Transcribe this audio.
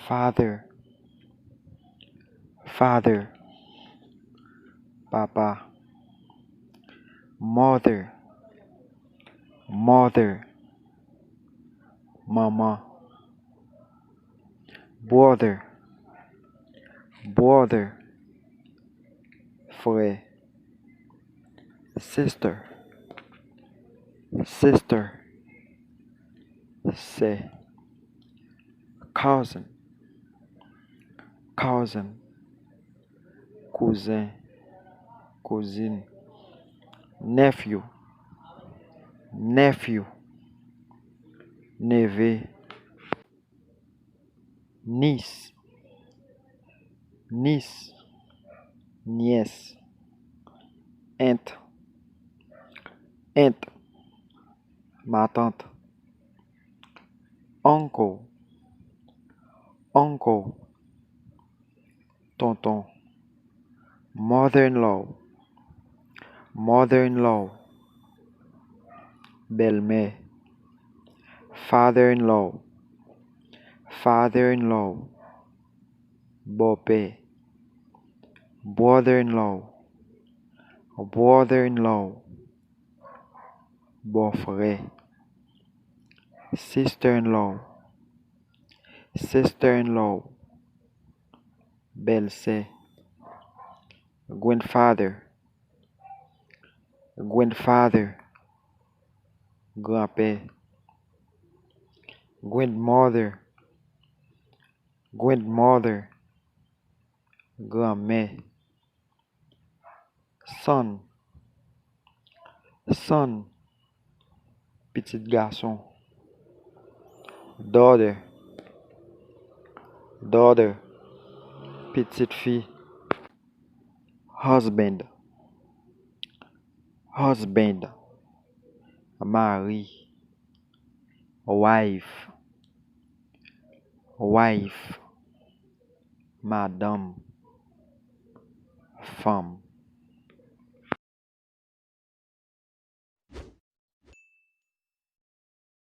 father, father, papa, mother, mother, mama, brother, brother, frère, sister, sister, c'est, cousin, cousin, cousin, cousine, nephew, nephew, neveu, niece, niece, nièce, aunt, aunt, ma tante, uncle, uncle, tonton, mother-in-law, mother-in-law, belle-mère, father-in-law, father-in-law, beau-père, brother-in-law, brother-in-law, beau-frère, sister-in-law, sister-in-law, belle-sœur, grandfather, grandfather, grand-père, grandmother, grandmother, grand-mère, son, son, petit garçon, daughter, daughter, petite fille, husband, husband, mari, wife, wife, madame, femme.